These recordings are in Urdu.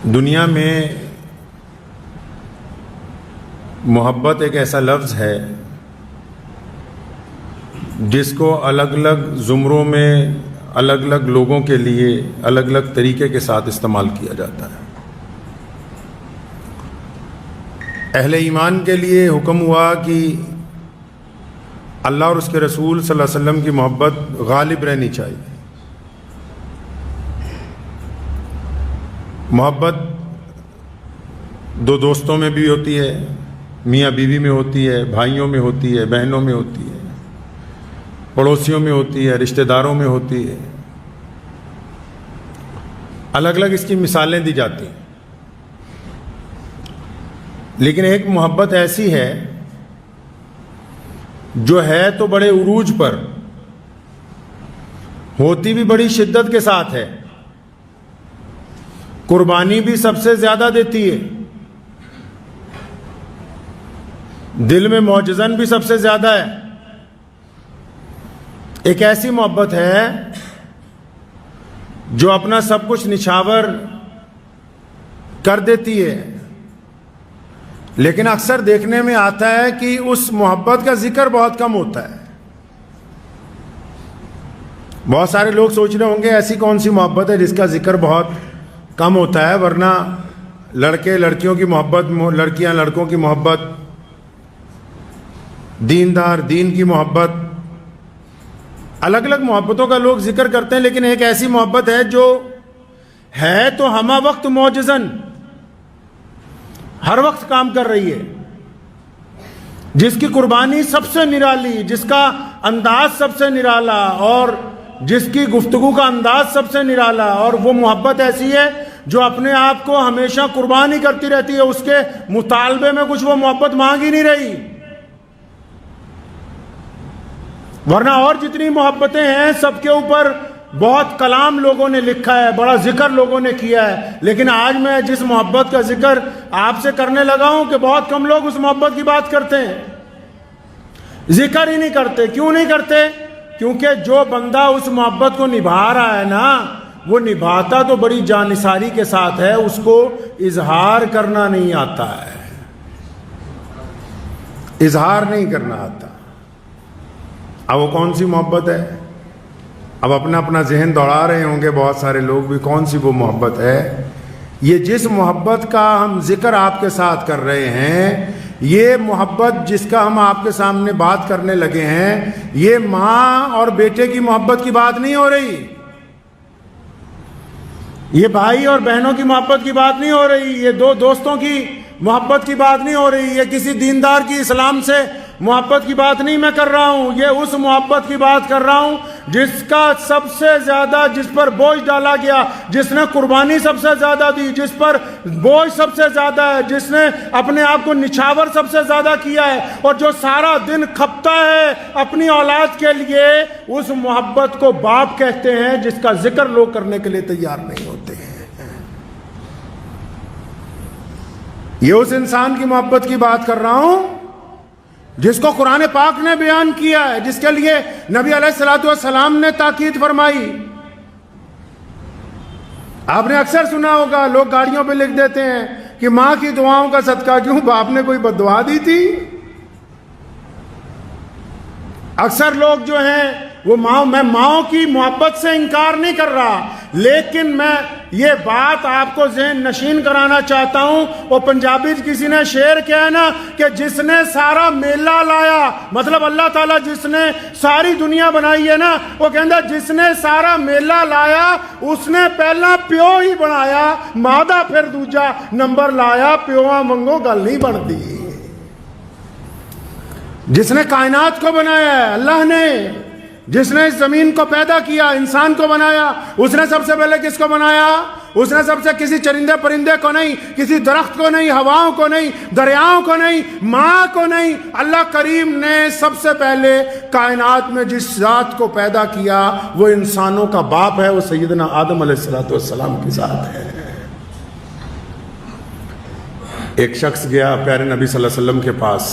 دنیا میں محبت ایک ایسا لفظ ہے جس کو الگ الگ زمروں میں الگ الگ لوگوں کے لیے الگ الگ طریقے کے ساتھ استعمال کیا جاتا ہے۔ اہل ایمان کے لیے حکم ہوا کہ اللہ اور اس کے رسول صلی اللہ علیہ وسلم کی محبت غالب رہنی چاہیے۔ محبت دو دوستوں میں بھی ہوتی ہے، میاں بیوی میں ہوتی ہے، بھائیوں میں ہوتی ہے، بہنوں میں ہوتی ہے، پڑوسیوں میں ہوتی ہے، رشتہ داروں میں ہوتی ہے، الگ الگ اس کی مثالیں دی جاتی ہیں۔ لیکن ایک محبت ایسی ہے جو ہے تو بڑے عروج پر، ہوتی بھی بڑی شدت کے ساتھ ہے، قربانی بھی سب سے زیادہ دیتی ہے، دل میں معجزن بھی سب سے زیادہ ہے۔ ایک ایسی محبت ہے جو اپنا سب کچھ نچھاور کر دیتی ہے، لیکن اکثر دیکھنے میں آتا ہے کہ اس محبت کا ذکر بہت کم ہوتا ہے۔ بہت سارے لوگ سوچ رہے ہوں گے ایسی کون سی محبت ہے جس کا ذکر بہت کم ہوتا ہے، ورنہ لڑکے لڑکیوں کی محبت، لڑکیاں لڑکوں کی محبت، دیندار دین کی محبت، الگ الگ محبتوں کا لوگ ذکر کرتے ہیں، لیکن ایک ایسی محبت ہے جو ہے تو ہمہ وقت معجزن، ہر وقت کام کر رہی ہے، جس کی قربانی سب سے نرالی، جس کا انداز سب سے نرالا، اور جس کی گفتگو کا انداز سب سے نرالا، اور وہ محبت ایسی ہے جو اپنے آپ کو ہمیشہ قربانی کرتی رہتی ہے، اس کے مطالبے میں کچھ وہ محبت مانگ ہی نہیں رہی۔ ورنہ اور جتنی محبتیں ہیں سب کے اوپر بہت کلام لوگوں نے لکھا ہے، بڑا ذکر لوگوں نے کیا ہے، لیکن آج میں جس محبت کا ذکر آپ سے کرنے لگا ہوں کہ بہت کم لوگ اس محبت کی بات کرتے ہیں، ذکر ہی نہیں کرتے۔ کیوں نہیں کرتے؟ کیونکہ جو بندہ اس محبت کو نبھا رہا ہے نا، وہ نبھاتا تو بڑی جانثاری کے ساتھ ہے، اس کو اظہار کرنا نہیں آتا ہے، اظہار نہیں کرنا آتا۔ اب وہ کون سی محبت ہے؟ اب اپنا اپنا ذہن دوڑا رہے ہوں گے بہت سارے لوگ بھی، کون سی وہ محبت ہے؟ یہ جس محبت کا ہم ذکر آپ کے ساتھ کر رہے ہیں، یہ محبت جس کا ہم آپ کے سامنے بات کرنے لگے ہیں، یہ ماں اور بیٹے کی محبت کی بات نہیں ہو رہی، یہ بھائی اور بہنوں کی محبت کی بات نہیں ہو رہی، یہ دو دوستوں کی محبت کی بات نہیں ہو رہی، یہ کسی دیندار کی اسلام سے محبت کی بات نہیں میں کر رہا ہوں، یہ اس محبت کی بات کر رہا ہوں جس کا سب سے زیادہ، جس پر بوجھ ڈالا گیا، جس نے قربانی سب سے زیادہ دی، جس پر بوجھ سب سے زیادہ ہے، جس نے اپنے آپ کو نچھاور سب سے زیادہ کیا ہے، اور جو سارا دن کھپتا ہے اپنی اولاد کے لیے، اس محبت کو باپ کہتے ہیں جس کا ذکر لوگ کرنے کے لیے تیار نہیں ہوتے ہیں۔ یہ اس انسان کی محبت کی بات کر رہا ہوں جس کو قرآن پاک نے بیان کیا ہے، جس کے لیے نبی علیہ الصلوۃ والسلام نے تاکید فرمائی۔ آپ نے اکثر سنا ہوگا لوگ گاڑیوں پہ لکھ دیتے ہیں کہ ماں کی دعاؤں کا صدقہ، کیوں باپ نے کوئی بد دعا دی تھی؟ اکثر لوگ جو ہیں وہ میں ماؤں کی محبت سے انکار نہیں کر رہا، لیکن میں یہ بات آپ کو ذہن نشین کرانا چاہتا ہوں۔ وہ پنجابی کسی نے شعر کیا ہے نا کہ جس نے سارا میلہ لایا، مطلب اللہ تعالیٰ جس نے ساری دنیا بنائی ہے نا، وہ کہتا جس نے سارا میلہ لایا اس نے پہلا پیو ہی بنایا، مادہ پھر دوجا نمبر لایا، پیواں منگو گل نہیں بنتی۔ جس نے کائنات کو بنایا ہے اللہ نے، جس نے اس زمین کو پیدا کیا، انسان کو بنایا، اس نے سب سے پہلے کس کو بنایا؟ اس نے سب سے کسی چرندے پرندے کو نہیں، کسی درخت کو نہیں، ہواؤں کو نہیں، دریاؤں کو نہیں، ماں کو نہیں، اللہ کریم نے سب سے پہلے کائنات میں جس ذات کو پیدا کیا وہ انسانوں کا باپ ہے، وہ سیدنا آدم علیہ السلام کے ساتھ ہے۔ ایک شخص گیا پیارے نبی صلی اللہ علیہ وسلم کے پاس،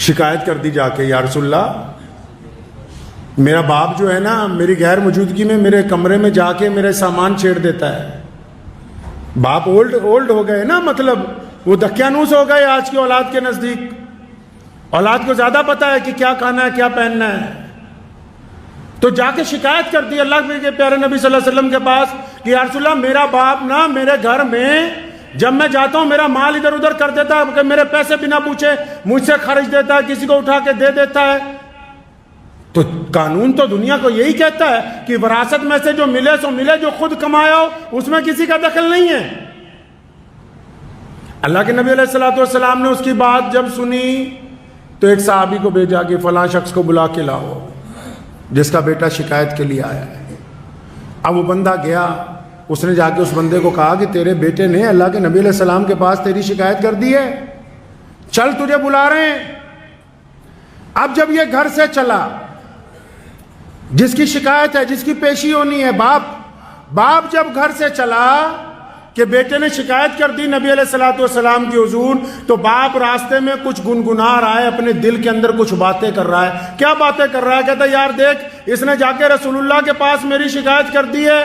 شکایت کر دی جا کے، یا رسول اللہ میرا باپ جو ہے نا میری غیر موجودگی میں میرے کمرے میں جا کے میرے سامان چھیڑ دیتا ہے. باپ اولڈ ہو گئے نا, مطلب وہ دقیانوس ہو گئے آج کی اولاد کے نزدیک. اولاد کو زیادہ پتا ہے کہ کیا کھانا ہے کیا پہننا ہے. تو جا کے شکایت کر دی اللہ کے پیارے نبی صلی اللہ علیہ وسلم کے پاس کہ یا رسول اللہ میرا باپ نا میرے گھر میں جب میں جاتا ہوں میرا مال ادھر ادھر کر دیتا ہے, کہ میرے پیسے بنا پوچھے مجھ سے خرچ دیتا ہے, کسی کو اٹھا کے دے دیتا ہے. تو قانون تو دنیا کو یہی کہتا ہے کہ وراثت میں سے جو ملے سو ملے, جو خود کمایا ہو اس میں کسی کا دخل نہیں ہے. اللہ کے نبی علیہ السلام نے اس کی بات جب سنی تو ایک صحابی کو بھیجا کہ فلاں شخص کو بلا کے لاؤ جس کا بیٹا شکایت کے لیے آیا ہے. اب وہ بندہ گیا, اس نے جا کے اس بندے کو کہا کہ تیرے بیٹے نے اللہ کے نبی علیہ السلام کے پاس تیری شکایت کر دی ہے, چل تجھے بلا رہے ہیں. اب جب یہ گھر سے چلا, جس کی شکایت ہے, جس کی پیشی ہونی ہے, باپ جب گھر سے چلا کہ بیٹے نے شکایت کر دی نبی علیہ السلام کی حضور, تو باپ راستے میں کچھ گنگنا رہا ہے, اپنے دل کے اندر کچھ باتیں کر رہا ہے. کیا باتیں کر رہا ہے؟ کہتا ہے یار دیکھ, اس نے جا کے رسول اللہ کے پاس میری شکایت کر دی ہے,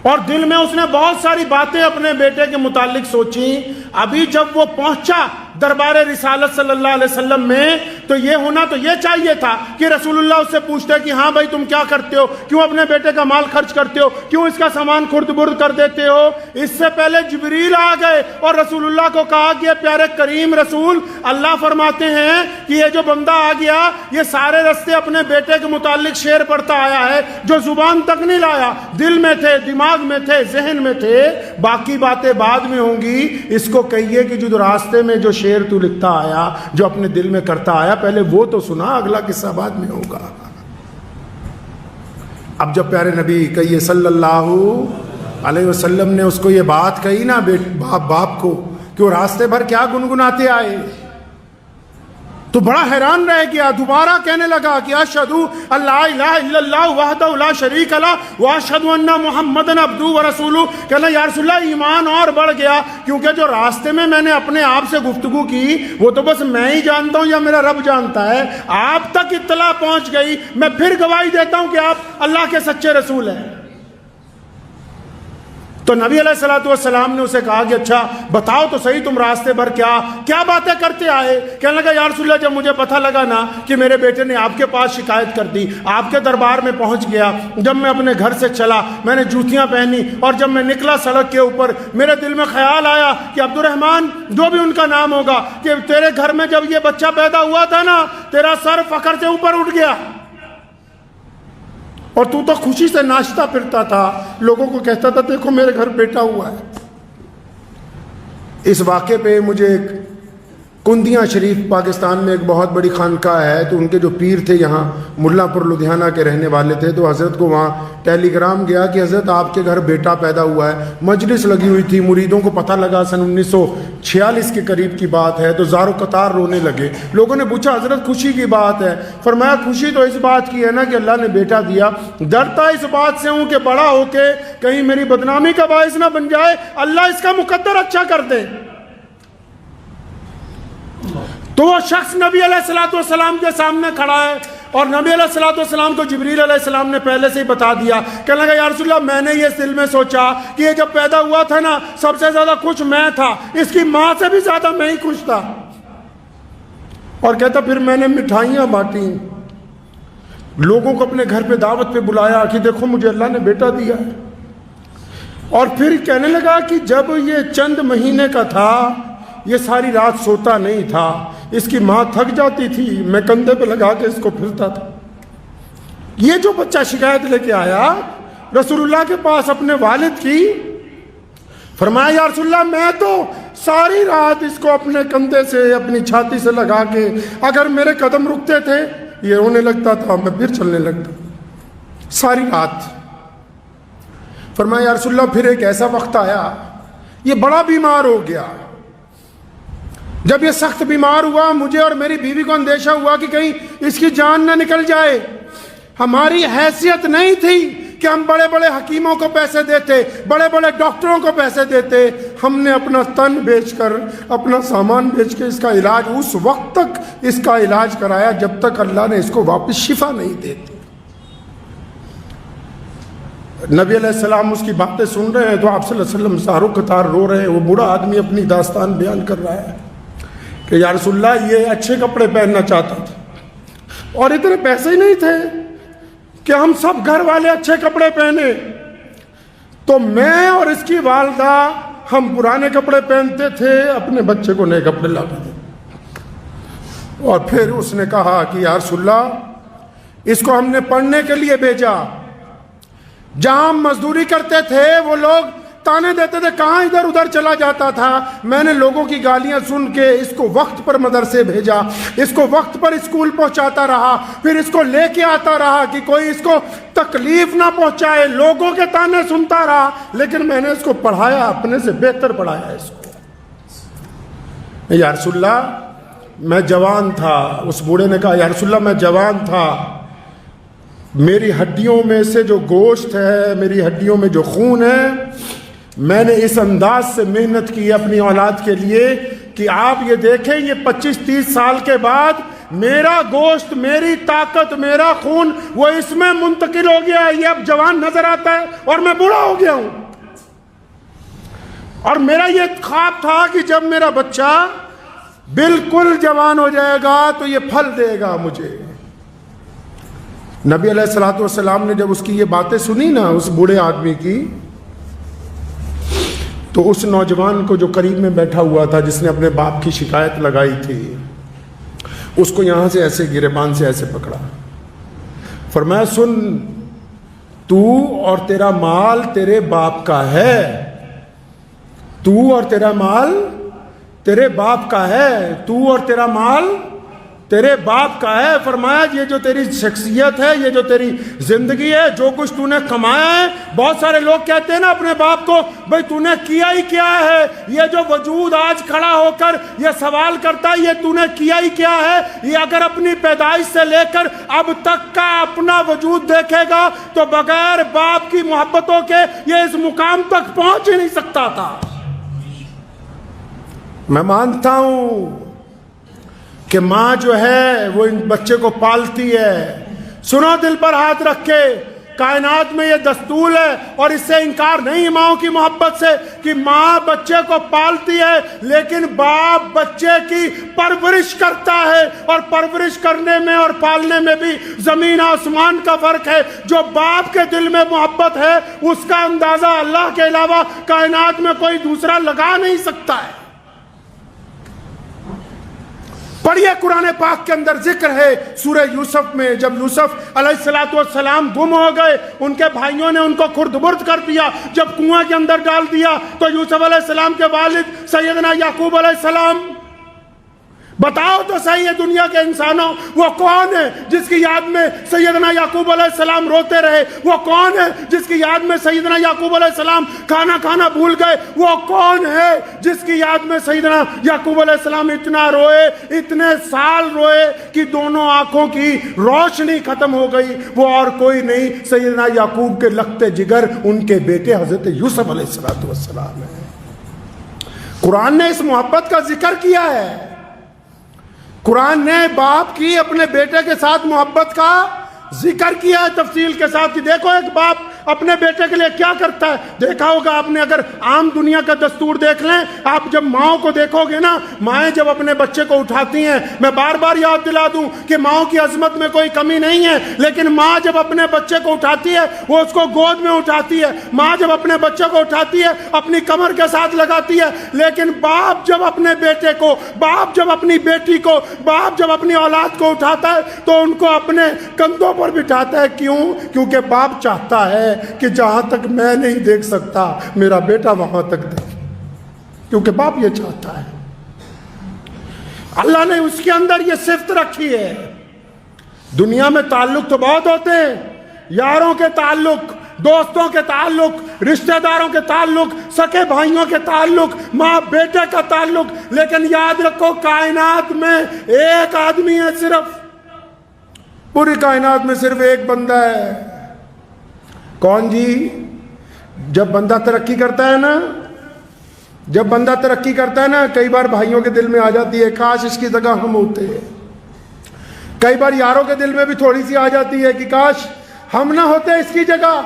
اور دل میں اس نے بہت ساری باتیں اپنے بیٹے کے متعلق سوچی. ابھی جب وہ پہنچا دربار رسالت صلی اللہ علیہ وسلم میں, تو یہ ہونا تو یہ چاہیے تھا کہ رسول اللہ اس سے پوچھتے کہ ہاں بھائی تم کیا کرتے ہو, کیوں اپنے بیٹے کا مال خرچ کرتے ہو, کیوں اس کا سامان خرد برد کر دیتے ہو. اس سے پہلے جبریل آ گئے اور رسول اللہ کو کہا کہ پیارے کریم رسول, اللہ فرماتے ہیں کہ یہ جو بندہ آ گیا یہ سارے رستے اپنے بیٹے کے متعلق شعر پڑھتا آیا ہے, جو زبان تک نہیں لایا, دل میں تھے, دماغ میں تھے, ذہن میں تھے, باقی باتیں بعد میں ہوں گی. اس کو کہیے کہ جو راستے میں جو شعر تو لکھتا آیا, جو اپنے دل میں کرتا آیا, پہلے وہ تو سنا, اگلا قصہ بعد میں ہوگا. اب جب پیارے نبی کہیے صلی اللہ علیہ وسلم نے اس کو یہ بات کہی نا باپ کو کہ وہ راستے بھر کیا گنگناتے آئے, تو بڑا حیران رہ گیا. دوبارہ کہنے لگا کہ اشہدو اللہ الہ الا اللہ وحدہ لا شریک لہ واشہدو ان محمدن عبدہ ورسولہ. کہنا یا رسول اللہ ایمان اور بڑھ گیا, کیونکہ جو راستے میں نے اپنے آپ سے گفتگو کی وہ تو بس میں ہی جانتا ہوں یا میرا رب جانتا ہے, آپ تک اطلاع پہنچ گئی, میں پھر گواہی دیتا ہوں کہ آپ اللہ کے سچے رسول ہیں. تو نبی علیہ السلام نے اسے کہا کہ اچھا بتاؤ تو صحیح تم راستے بھر کیا باتیں کرتے آئے. کہنے لگا یا رسول اللہ جب مجھے پتہ لگا نا کہ میرے بیٹے نے آپ کے پاس شکایت کر دی, آپ کے دربار میں پہنچ گیا, جب میں اپنے گھر سے چلا میں نے جوتیاں پہنی, اور جب میں نکلا سڑک کے اوپر میرے دل میں خیال آیا کہ عبد الرحمن جو بھی ان کا نام ہوگا, کہ تیرے گھر میں جب یہ بچہ پیدا ہوا تھا نا تیرا سر فخر سے اوپر اٹھ گیا, اور تو خوشی سے ناچتا پھرتا تھا, لوگوں کو کہتا تھا دیکھو میرے گھر بیٹا ہوا ہے. اس واقعے پہ مجھے ایک کندیاں شریف پاکستان میں ایک بہت بڑی خانقاہ ہے, تو ان کے جو پیر تھے یہاں ملا پور لدھیانہ کے رہنے والے تھے, تو حضرت کو وہاں ٹیلی گرام گیا کہ حضرت آپ کے گھر بیٹا پیدا ہوا ہے. مجلس لگی ہوئی تھی, مریدوں کو پتہ لگا سن 1946 کے قریب کی بات ہے, تو زار و قطار رونے لگے. لوگوں نے پوچھا حضرت خوشی کی بات ہے؟ فرمایا خوشی تو اس بات کی ہے نا کہ اللہ نے بیٹا دیا, ڈرتا اس بات سے ہوں کہ بڑا ہو کے کہیں میری بدنامی کا باعث نہ بن جائے, اللہ اس کا مقدر اچھا کر دے. تو وہ شخص نبی علیہ السلام کے سامنے کھڑا ہے, اور نبی علیہ السلام کو جبریل علیہ السلام نے پہلے سے ہی بتا دیا. کہنے لگا یا رسول اللہ میں نے یہ دل میں سوچا کہ یہ جب پیدا ہوا تھا نا سب سے زیادہ خوش میں تھا, اس کی ماں سے بھی زیادہ میں ہی خوش تھا. اور کہتا پھر میں نے مٹھائیاں بانٹی, لوگوں کو اپنے گھر پہ دعوت پہ بلایا کہ دیکھو مجھے اللہ نے بیٹا دیا ہے. اور پھر کہنے لگا کہ جب یہ چند مہینے کا تھا یہ ساری رات سوتا نہیں تھا, اس کی ماں تھک جاتی تھی, میں کندھے پہ لگا کے اس کو پھرتا تھا. یہ جو بچہ شکایت لے کے آیا رسول اللہ کے پاس اپنے والد کی, فرمایا یا رسول اللہ میں تو ساری رات اس کو اپنے کندھے سے اپنی چھاتی سے لگا کے, اگر میرے قدم رکتے تھے یہ رونے لگتا تھا, میں پھر چلنے لگتا ساری رات. فرمایا یا رسول اللہ پھر ایک ایسا وقت آیا یہ بڑا بیمار ہو گیا. جب یہ سخت بیمار ہوا مجھے اور میری بیوی کو اندیشہ ہوا کہ کہیں اس کی جان نہ نکل جائے. ہماری حیثیت نہیں تھی کہ ہم بڑے بڑے حکیموں کو پیسے دیتے, بڑے بڑے ڈاکٹروں کو پیسے دیتے. ہم نے اپنا تن بیچ کر, اپنا سامان بیچ کے اس کا علاج اس وقت تک اس کا علاج کرایا جب تک اللہ نے اس کو واپس شفا نہیں دیتی. نبی علیہ السلام اس کی باتیں سن رہے ہیں تو آپ صلی اللہ علیہ وسلم ساروں قطار رو رہے ہیں. وہ بوڑھا آدمی اپنی داستان بیان کر رہا ہے کہ یا رسول اللہ یہ اچھے کپڑے پہننا چاہتا تھا اور اتنے پیسے ہی نہیں تھے کہ ہم سب گھر والے اچھے کپڑے پہنے, تو میں اور اس کی والدہ ہم پرانے کپڑے پہنتے تھے, اپنے بچے کو نئے کپڑے لاتے تھے. اور پھر اس نے کہا کہ یا رسول اللہ اس کو ہم نے پڑھنے کے لیے بھیجا. جہاں ہم مزدوری کرتے تھے وہ لوگ تانے دیتے تھے کہاں ادھر ادھر چلا جاتا تھا. میں نے لوگوں کی گالیاں سن کے اس کو وقت پر مدرسے بھیجا, اس کو وقت پر اسکول پہنچاتا رہا, پھر اس کو لے کے آتا رہا کہ کوئی اس کو تکلیف نہ پہنچائے. لوگوں کے تانے سنتا رہا لیکن میں نے اس کو پڑھایا, اپنے سے بہتر پڑھایا اس کو. یا رسول اللہ میں جوان تھا. اس بوڑھے نے کہا یا رسول اللہ میں جوان تھا, میری ہڈیوں میں سے جو گوشت ہے, میری ہڈیوں میں جو خون ہے, میں نے اس انداز سے محنت کی اپنی اولاد کے لیے کہ آپ یہ دیکھیں یہ 25-30 سال کے بعد میرا گوشت, میری طاقت, میرا خون وہ اس میں منتقل ہو گیا ہے. یہ اب جوان نظر آتا ہے اور میں بوڑھا ہو گیا ہوں. اور میرا یہ خواب تھا کہ جب میرا بچہ بالکل جوان ہو جائے گا تو یہ پھل دے گا مجھے. نبی علیہ السلام نے جب اس کی یہ باتیں سنی نا, اس بوڑھے آدمی کی, تو اس نوجوان کو جو قریب میں بیٹھا ہوا تھا جس نے اپنے باپ کی شکایت لگائی تھی, اس کو یہاں سے ایسے گریبان سے ایسے پکڑا, فرمایا سن تو اور تیرا مال تیرے باپ کا ہے, تو اور تیرا مال تیرے باپ کا ہے, تو اور تیرا مال تیرے باپ کا ہے. فرمایا یہ جو تیری شخصیت ہے, یہ جو تیری زندگی ہے, جو کچھ تو نے کمایا ہے, بہت سارے لوگ کہتے ہیں نا اپنے باپ کو بھئی تو نے کیا ہی کیا ہے, یہ جو وجود آج کھڑا ہو کر یہ سوال کرتا ہے یہ تو نے کیا ہی کیا ہے. یہ اگر اپنی پیدائش سے لے کر اب تک کا اپنا وجود دیکھے گا تو بغیر باپ کی محبتوں کے یہ اس مقام تک پہنچ ہی نہیں سکتا تھا. میں مانتا ہوں کہ ماں جو ہے وہ ان بچے کو پالتی ہے. سنو دل پر ہاتھ رکھ کے, کائنات میں یہ دستور ہے اور اس سے انکار نہیں ماؤں کی محبت سے کہ ماں بچے کو پالتی ہے, لیکن باپ بچے کی پرورش کرتا ہے. اور پرورش کرنے میں اور پالنے میں بھی زمین آسمان کا فرق ہے. جو باپ کے دل میں محبت ہے اس کا اندازہ اللہ کے علاوہ کائنات میں کوئی دوسرا لگا نہیں سکتا ہے. پڑھیے قرآن پاک کے اندر ذکر ہے سورہ یوسف میں, جب یوسف علیہ السلام گم ہو گئے, ان کے بھائیوں نے ان کو خرد برد کر دیا, جب کنواں کے اندر ڈال دیا تو یوسف علیہ السلام کے والد سیدنا یعقوب علیہ السلام, بتاؤ تو صحیح ہے دنیا کے انسانوں وہ کون ہے جس کی یاد میں سیدنا یعقوب علیہ السلام روتے رہے؟ وہ کون ہے جس کی یاد میں سیدنا یعقوب علیہ السلام کھانا کھانا بھول گئے؟ وہ کون ہے جس کی یاد میں سیدنا یعقوب علیہ السلام اتنا روئے, اتنے سال روئے کہ دونوں آنکھوں کی روشنی ختم ہو گئی؟ وہ اور کوئی نہیں, سیدنا یعقوب کے لختے جگر ان کے بیٹے حضرت یوسف علیہ السلام ہے. قرآن نے اس محبت کا ذکر کیا ہے. قرآن نے باپ کی اپنے بیٹے کے ساتھ محبت کا ذکر کیا ہے تفصیل کے ساتھ کہ دیکھو ایک باپ اپنے بیٹے کے لیے کیا کرتا ہے. دیکھا ہوگا آپ نے, اگر عام دنیا کا دستور دیکھ لیں, آپ جب ماؤں کو دیکھو گے نا, مائیں جب اپنے بچے کو اٹھاتی ہیں, میں بار بار یاد دلا دوں کہ ماؤں کی عظمت میں کوئی کمی نہیں ہے, لیکن ماں جب اپنے بچے کو اٹھاتی ہے وہ اس کو گود میں اٹھاتی ہے. ماں جب اپنے بچے کو اٹھاتی ہے اپنی کمر کے ساتھ لگاتی ہے, لیکن باپ جب اپنے بیٹے کو, باپ جب اپنی بیٹی کو, باپ جب اپنی اولاد کو اٹھاتا ہے تو ان کو اپنے کندھوں پر بٹھاتا ہے. کیوں؟ کیونکہ باپ چاہتا ہے کہ جہاں تک میں نہیں دیکھ سکتا میرا بیٹا وہاں تک دیکھے, کیونکہ باپ یہ چاہتا ہے. اللہ نے اس کے اندر یہ صفت رکھی ہے. دنیا میں تعلق تو بہت ہوتے ہیں, یاروں کے تعلق, دوستوں کے تعلق, رشتہ داروں کے تعلق, سکے بھائیوں کے تعلق, ماں بیٹے کا تعلق, لیکن یاد رکھو کائنات میں ایک آدمی ہے, صرف پوری کائنات میں صرف ایک بندہ ہے, کون جی؟ جب بندہ ترقی کرتا ہے نا کئی بار بھائیوں کے دل میں آ جاتی ہے کاش اس کی جگہ ہم ہوتے. کئی بار یاروں کے دل میں بھی تھوڑی سی آ جاتی ہے کہ کاش ہم نہ ہوتے اس کی جگہ.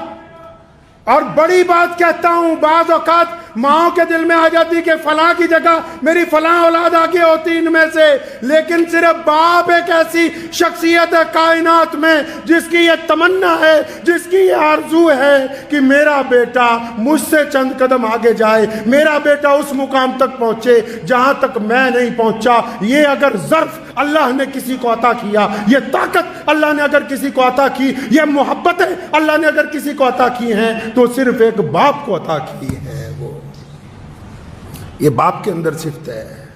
اور بڑی بات کہتا ہوں، بعض اوقات ماؤں کے دل میں آ جاتی کہ فلاں کی جگہ میری فلاں اولاد آگے ہوتی ان میں سے، لیکن صرف باپ ایک ایسی شخصیت ہے کائنات میں جس کی یہ تمنا ہے، جس کی یہ آرزو ہے کہ میرا بیٹا مجھ سے چند قدم آگے جائے، میرا بیٹا اس مقام تک پہنچے جہاں تک میں نہیں پہنچا. یہ اگر ظرف اللہ نے کسی کو عطا کیا، یہ طاقت اللہ نے اگر کسی کو عطا کی، یہ محبتیں اللہ نے اگر کسی کو عطا کی ہیں تو صرف ایک باپ کو عطا کی ہے. یہ باپ کے اندر صفت ہے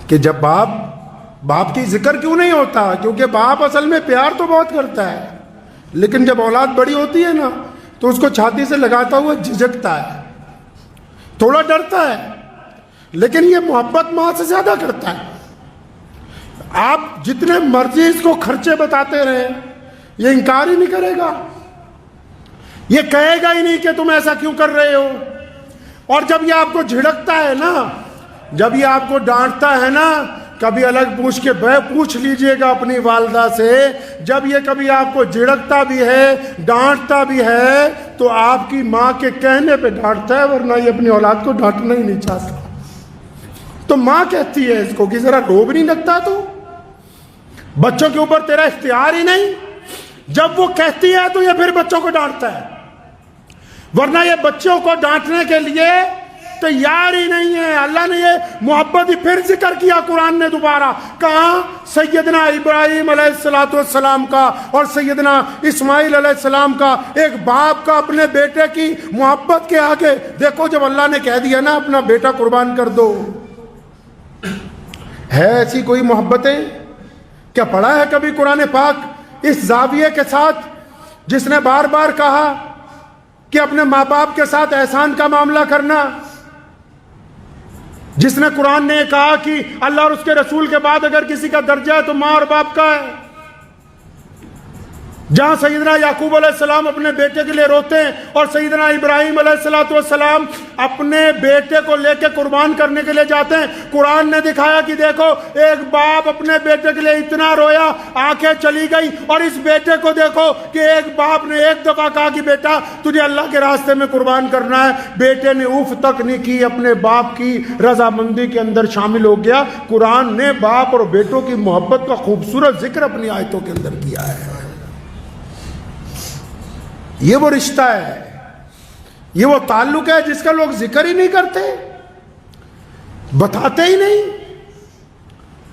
کہ جب باپ کی ذکر کیوں نہیں ہوتا؟ کیونکہ باپ اصل میں پیار تو بہت کرتا ہے، لیکن جب اولاد بڑی ہوتی ہے نا تو اس کو چھاتی سے لگاتا ہوا جھجکتا ہے، تھوڑا ڈرتا ہے، لیکن یہ محبت ماں سے زیادہ کرتا ہے. آپ جتنے مرضی اس کو خرچے بتاتے رہے یہ انکار ہی نہیں کرے گا، یہ کہے گا ہی نہیں کہ تم ایسا کیوں کر رہے ہو. اور جب یہ آپ کو جھڑکتا ہے نا، جب یہ آپ کو ڈانٹتا ہے نا، کبھی الگ پوچھ لیجئے گا اپنی والدہ سے، جب یہ کبھی آپ کو جھڑکتا بھی ہے ڈانٹتا بھی ہے تو آپ کی ماں کے کہنے پہ ڈانٹتا ہے، ورنہ یہ اپنی اولاد کو ڈانٹنا ہی نہیں چاہتا. تو ماں کہتی ہے اس کو کہ ذرا رو بھی نہیں لگتا، تو بچوں کے اوپر تیرا اختیار ہی نہیں. جب وہ کہتی ہے تو یہ پھر بچوں کو ڈانٹتا ہے، ورنہ یہ بچوں کو ڈانٹنے کے لیے تیار ہی نہیں ہے. اللہ نے یہ محبت ہی پھر ذکر کیا قرآن نے دوبارہ. کہاں؟ سیدنا ابراہیم علیہ السلام کا اور سیدنا اسماعیل علیہ السلام کا، ایک باپ کا اپنے بیٹے کی محبت کے آگے. دیکھو جب اللہ نے کہہ دیا نا اپنا بیٹا قربان کر دو، ہے ایسی کوئی محبتیں؟ کیا پڑھا ہے کبھی قرآن پاک اس زاویے کے ساتھ جس نے بار بار کہا کہ اپنے ماں باپ کے ساتھ احسان کا معاملہ کرنا، جس نے قرآن نے کہا کہ اللہ اور اس کے رسول کے بعد اگر کسی کا درجہ ہے تو ماں اور باپ کا ہے، جہاں سیدنا یعقوب علیہ السلام اپنے بیٹے کے لیے روتے ہیں اور سیدنا ابراہیم علیہ السلام اپنے بیٹے کو لے کے قربان کرنے کے لیے جاتے ہیں. قرآن نے دکھایا کہ دیکھو ایک باپ اپنے بیٹے کے لیے اتنا رویا، آنکھیں چلی گئی، اور اس بیٹے کو دیکھو کہ ایک باپ نے ایک دفعہ کہا کہ بیٹا تجھے اللہ کے راستے میں قربان کرنا ہے، بیٹے نے اوف تک نہیں کی، اپنے باپ کی رضامندی کے اندر شامل ہو گیا. قرآن نے باپ اور بیٹوں کی محبت کا خوبصورت ذکر اپنی آیتوں کے اندر کیا ہے. یہ وہ رشتہ ہے، یہ وہ تعلق ہے جس کا لوگ ذکر ہی نہیں کرتے، بتاتے ہی نہیں.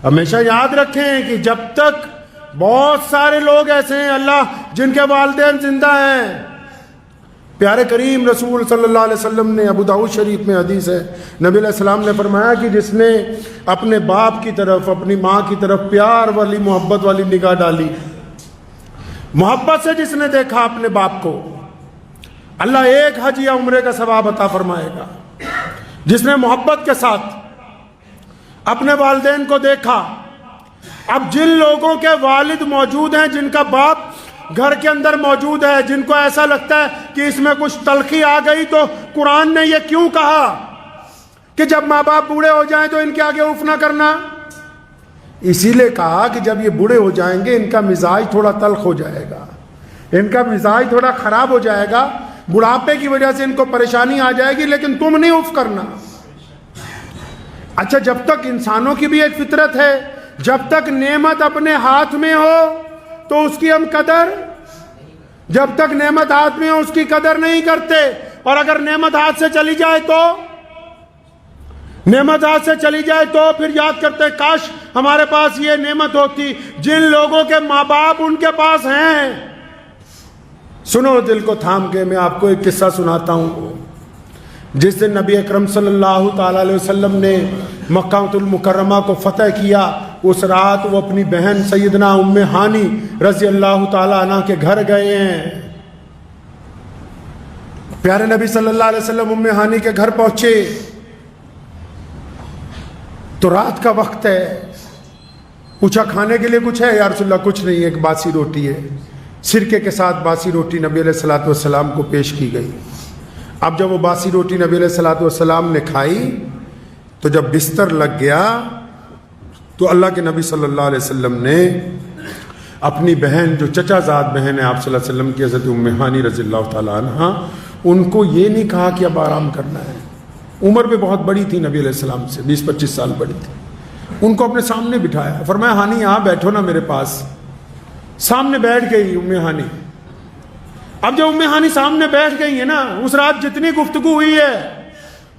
ہمیشہ یاد رکھیں کہ جب تک بہت سارے لوگ ایسے ہیں اللہ جن کے والدین زندہ ہیں. پیارے کریم رسول صلی اللہ علیہ وسلم نے، ابو داؤد شریف میں حدیث ہے، نبی علیہ السلام نے فرمایا کہ جس نے اپنے باپ کی طرف، اپنی ماں کی طرف پیار والی محبت والی نگاہ ڈالی، محبت سے جس نے دیکھا اپنے باپ کو، اللہ ایک حج یا عمرے کا ثواب عطا فرمائے گا. جس نے محبت کے ساتھ اپنے والدین کو دیکھا. اب جن لوگوں کے والد موجود ہیں، جن کا باپ گھر کے اندر موجود ہے، جن کو ایسا لگتا ہے کہ اس میں کچھ تلخی آ گئی، تو قرآن نے یہ کیوں کہا کہ جب ماں باپ بوڑھے ہو جائیں تو ان کے آگے اف نہ کرنا؟ اسی لیے کہا کہ جب یہ بوڑھے ہو جائیں گے ان کا مزاج تھوڑا تلخ ہو جائے گا، ان کا مزاج تھوڑا خراب ہو جائے گا، بڑھاپے کی وجہ سے ان کو پریشانی آ جائے گی، لیکن تم نہیں اف کرنا. اچھا، جب تک انسانوں کی بھی ایک فطرت ہے، جب تک نعمت اپنے ہاتھ میں ہو تو اس کی ہم قدر، جب تک نعمت ہاتھ میں ہو اس کی قدر نہیں کرتے، اور اگر نعمت ہاتھ سے چلی جائے تو پھر یاد کرتے کاش ہمارے پاس یہ نعمت ہوتی. جن لوگوں کے ماں باپ ان کے پاس ہیں، سنو دل کو تھام کے، میں آپ کو ایک قصہ سناتا ہوں. جس دن نبی اکرم صلی اللہ تعالی علیہ وسلم نے مکہ المکرمہ کو فتح کیا، اس رات وہ اپنی بہن سیدنا ام ہانی رضی اللہ تعالی عنہ کے گھر گئے ہیں. پیارے نبی صلی اللہ علیہ وسلم ام ہانی کے گھر پہنچے تو رات کا وقت ہے. پوچھا کھانے کے لیے کچھ ہے؟ یا رسول اللہ کچھ نہیں، ایک باسی روٹی ہے. سرکے کے ساتھ باسی روٹی نبی علیہ الصلوۃ والسلام کو پیش کی گئی. اب جب وہ باسی روٹی نبی علیہ الصلوۃ والسلام نے کھائی تو جب بستر لگ گیا تو اللہ کے نبی صلی اللہ علیہ وسلم نے اپنی بہن جو چچا زاد بہن ہے آپ صلی اللہ علیہ وسلم کی حضرت ام ہانی رضی اللہ تعالیٰ عنہ، ان کو یہ نہیں کہا کہ اب آرام کرنا ہے. عمر بھی بہت بڑی تھی نبی علیہ السلام سے، 20-25 سال بڑی تھی. ان کو اپنے سامنے بٹھایا، فرمایا ہانی یہاں بیٹھو نا میرے پاس. سامنے بیٹھ گئی ام ہانی. اب جب ام ہانی سامنے بیٹھ گئی ہے نا، اس رات جتنی گفتگو ہوئی ہے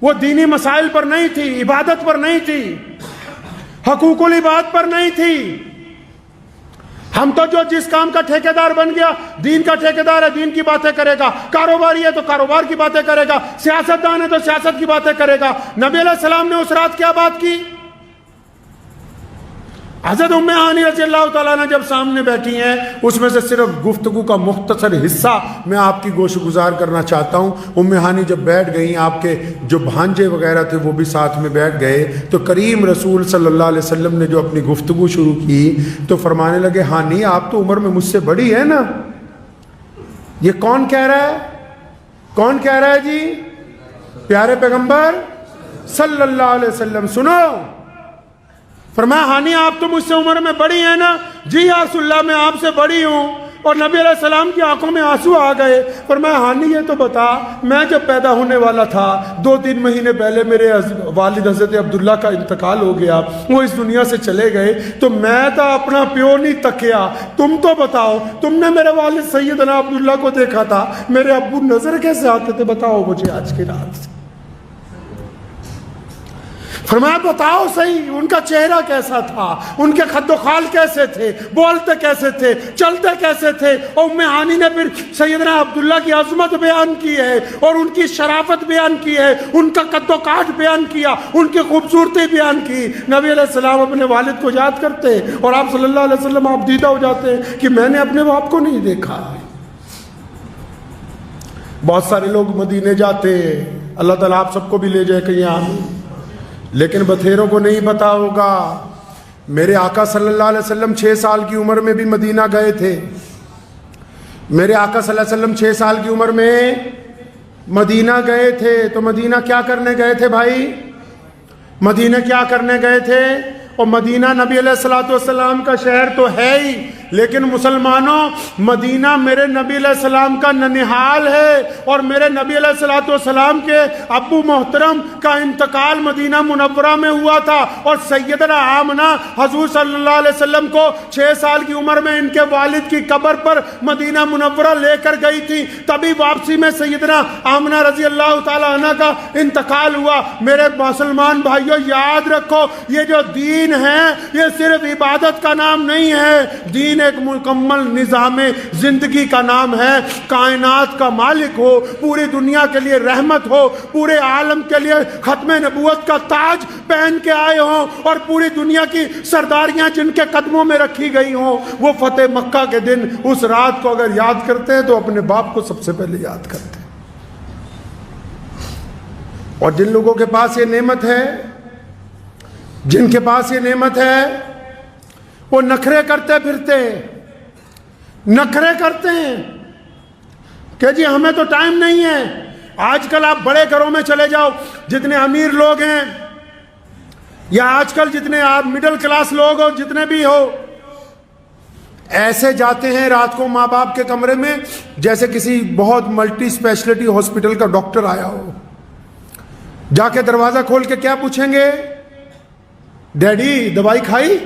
وہ دینی مسائل پر نہیں تھی، عبادت پر نہیں تھی، حقوق العباد پر نہیں تھی. ہم تو جو جس کام کا ٹھیکیدار بن گیا، دین کا ٹھیکیدار ہے، دین کی باتیں کرے گا، کاروباری ہے تو کاروبار کی باتیں کرے گا، سیاستدان ہے تو سیاست کی باتیں کرے گا. نبی علیہ السلام نے اس رات کیا بات کی؟ حضرت ام ہانی رضی اللہ تعالیٰ نے جب سامنے بیٹھی ہیں، اس میں سے صرف گفتگو کا مختصر حصہ میں آپ کی گوش گزار کرنا چاہتا ہوں. ام ہانی جب بیٹھ گئیں، آپ کے جو بھانجے وغیرہ تھے وہ بھی ساتھ میں بیٹھ گئے، تو کریم رسول صلی اللہ علیہ وسلم نے جو اپنی گفتگو شروع کی تو فرمانے لگے، ہانی آپ تو عمر میں مجھ سے بڑی ہے نا. یہ کون کہہ رہا ہے؟ کون کہہ رہا ہے جی؟ پیارے پیغمبر صلی اللہ علیہ وسلم. سنو، فرمایا ہانی آپ تو مجھ سے عمر میں بڑی ہیں نا؟ جی یا رسول اللہ میں آپ سے بڑی ہوں. اور نبی علیہ السلام کی آنکھوں میں آنسو آ گئے. فرمایا ہانی یہ تو بتا، میں جب پیدا ہونے والا تھا 2-3 مہینے پہلے میرے والد حضرت عبداللہ کا انتقال ہو گیا، وہ اس دنیا سے چلے گئے، تو میں تو اپنا پیو نہیں تکیا. تم تو بتاؤ، تم نے میرے والد سیدنا عبداللہ کو دیکھا تھا، میرے ابو نظر کیسے آتے تھے؟ بتاؤ مجھے آج کی رات. فرمایا بتاؤ صحیح، ان کا چہرہ کیسا تھا، ان کے خد و خال کیسے تھے، بولتے کیسے تھے، چلتے کیسے تھے. اور ام ہانی نے پھر سیدنا عبداللہ کی عظمت بیان کی ہے، اور ان کی شرافت بیان کی ہے، ان کا قد و کاٹ بیان کیا، ان کی خوبصورتی بیان کی. نبی علیہ السلام اپنے والد کو یاد کرتے، اور آپ صلی اللہ علیہ وسلم آپ دیدہ ہو جاتے کہ میں نے اپنے باپ کو نہیں دیکھا. بہت سارے لوگ مدینے جاتے، اللہ تعالیٰ آپ سب کو بھی لے جائے کہیں آمین، لیکن بتھیروں کو نہیں پتا ہوگا. میرے آقا صلی اللہ علیہ وسلم 6 سال کی عمر میں بھی مدینہ گئے تھے. میرے آقا صلی اللہ علیہ وسلم 6 سال کی عمر میں مدینہ گئے تھے. تو مدینہ کیا کرنے گئے تھے بھائی؟ مدینہ کیا کرنے گئے تھے؟ اور مدینہ نبی علیہ الصلوۃ والسلام کا شہر تو ہے ہی، لیکن مسلمانوں مدینہ میرے نبی علیہ السلام کا ننہال ہے. اور میرے نبی علیہ الصلوۃ والسلام کے ابو محترم کا انتقال مدینہ منورہ میں ہوا تھا، اور سیدنا آمنہ حضور صلی اللہ علیہ وسلم کو 6 سال کی عمر میں ان کے والد کی قبر پر مدینہ منورہ لے کر گئی تھی. تبھی واپسی میں سیدنا آمنہ رضی اللہ تعالی عنہ کا انتقال ہوا. میرے مسلمان بھائیوں یاد رکھو، یہ جو دین ہے یہ صرف عبادت کا نام نہیں ہے، دین ایک مکمل نظام زندگی کا نام ہے. کائنات کا مالک ہو، پوری دنیا کے لیے رحمت ہو، پورے عالم کے لیے ختم نبوت کا تاج پہن کے آئے ہوں، اور پوری دنیا کی سرداریاں جن کے قدموں میں رکھی گئی ہوں، وہ فتح مکہ کے دن اس رات کو اگر یاد کرتے ہیں تو اپنے باپ کو سب سے پہلے یاد کرتے ہیں. اور جن لوگوں کے پاس یہ نعمت ہے، جن کے پاس یہ نعمت ہے، وہ نخرے کرتے پھرتے ہیں، نخرے کرتے ہیں کہ جی ہمیں تو ٹائم نہیں ہے. آج کل آپ بڑے گھروں میں چلے جاؤ، جتنے امیر لوگ ہیں یا آج کل جتنے آپ مڈل کلاس لوگ ہو، جتنے بھی ہو، ایسے جاتے ہیں رات کو ماں باپ کے کمرے میں جیسے کسی بہت ملٹی اسپیشلٹی ہاسپٹل کا ڈاکٹر آیا ہو. جا کے دروازہ کھول کے کیا پوچھیں گے؟ ڈیڈی دوائی کھائی؟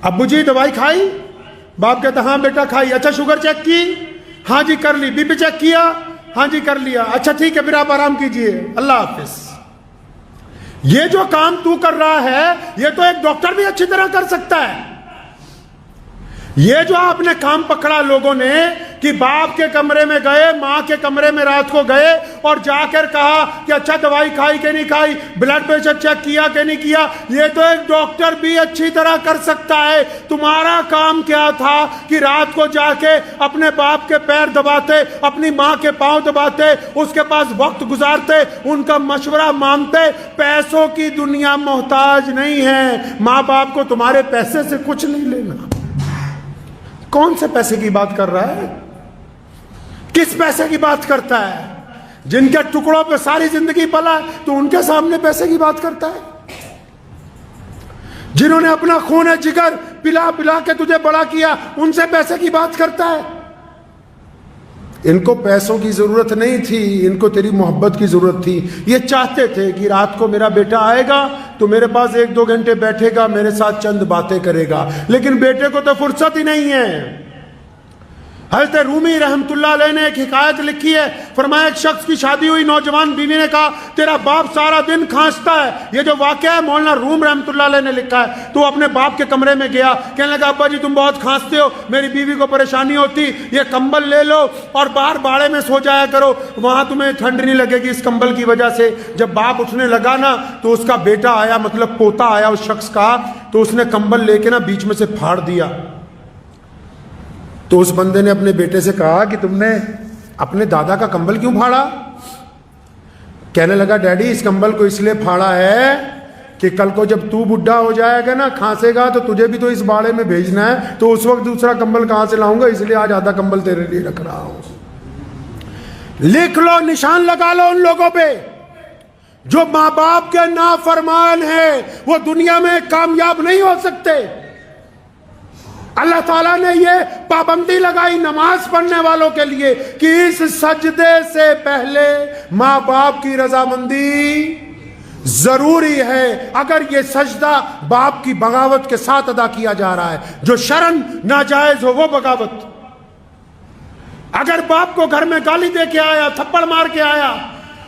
ابو جی دوائی کھائی؟ باپ کہتا ہاں بیٹا کھائی. اچھا شوگر چیک کی؟ ہاں جی کر لی. بی پی چیک کیا؟ ہاں جی کر لیا. اچھا ٹھیک ہے پھر آپ آرام کیجئے، اللہ حافظ. یہ جو کام تو کر رہا ہے یہ تو ایک ڈاکٹر بھی اچھی طرح کر سکتا ہے. یہ جو آپ نے کام پکڑا لوگوں نے کہ باپ کے کمرے میں گئے، ماں کے کمرے میں رات کو گئے اور جا کر کہا کہ اچھا دوائی کھائی کہ نہیں کھائی، بلڈ پریشر چیک کیا کہ نہیں کیا، یہ تو ایک ڈاکٹر بھی اچھی طرح کر سکتا ہے. تمہارا کام کیا تھا کہ رات کو جا کے اپنے باپ کے پیر دباتے، اپنی ماں کے پاؤں دباتے، اس کے پاس وقت گزارتے، ان کا مشورہ مانگتے. پیسوں کی دنیا محتاج نہیں ہے، ماں باپ کو تمہارے پیسے سے کچھ نہیں لینا. کون سے پیسے کی بات کر رہا ہے؟ کس پیسے کی بات کرتا ہے؟ جن کے ٹکڑوں پہ ساری زندگی پلا تو ان کے سامنے پیسے کی بات کرتا ہے؟ جنہوں نے اپنا خون جگر پلا پلا کے تجھے بڑا کیا ان سے پیسے کی بات کرتا ہے؟ ان کو پیسوں کی ضرورت نہیں تھی، ان کو تیری محبت کی ضرورت تھی۔ یہ چاہتے تھے کہ رات کو میرا بیٹا آئے گا تو میرے پاس 1-2 گھنٹے بیٹھے گا، میرے ساتھ چند باتیں کرے گا، لیکن بیٹے کو تو فرصت ہی نہیں ہے۔ حضرت رومی رحمت اللہ علیہ نے ایک حکایت لکھی ہے، فرمایا ایک شخص کی شادی ہوئی، نوجوان بیوی نے کہا تیرا باپ سارا دن کھانستا ہے۔ یہ جو واقعہ ہے مولانا روم رحمت اللہ علیہ نے لکھا ہے۔ تو وہ اپنے باپ کے کمرے میں گیا، کہنے لگا ابا جی تم بہت کھانستے ہو، میری بیوی کو پریشانی ہوتی، یہ کمبل لے لو اور باہر باڑے میں سو جایا کرو، وہاں تمہیں ٹھنڈ نہیں لگے گی اس کمبل کی وجہ سے۔ جب باپ اٹھنے لگا نا تو اس کا بیٹا آیا، مطلب پوتا آیا اس شخص کا، تو اس نے کمبل لے کے نا بیچ میں سے پھاڑ دیا۔ تو اس بندے نے اپنے بیٹے سے کہا کہ تم نے اپنے دادا کا کمبل کیوں پھاڑا؟ کہنے لگا ڈیڈی اس کمبل کو اس لیے پھاڑا ہے کہ کل کو جب تو بڈھا ہو جائے گا نا، کھانسے گا، تو تجھے بھی تو اس باڑے میں بھیجنا ہے، تو اس وقت دوسرا کمبل کہاں سے لاؤں گا، اس لیے آج آدھا کمبل تیرے لیے رکھ رہا ہوں۔ لکھ لو، نشان لگا لو ان لوگوں پہ جو ماں باپ کے نافرمان ہیں، وہ دنیا میں کامیاب نہیں ہو سکتے۔ اللہ تعالیٰ نے یہ پابندی لگائی نماز پڑھنے والوں کے لیے کہ اس سجدے سے پہلے ماں باپ کی رضامندی ضروری ہے۔ اگر یہ سجدہ باپ کی بغاوت کے ساتھ ادا کیا جا رہا ہے، جو شرعاً ناجائز ہو وہ بغاوت۔ اگر باپ کو گھر میں گالی دے کے آیا، تھپڑ مار کے آیا،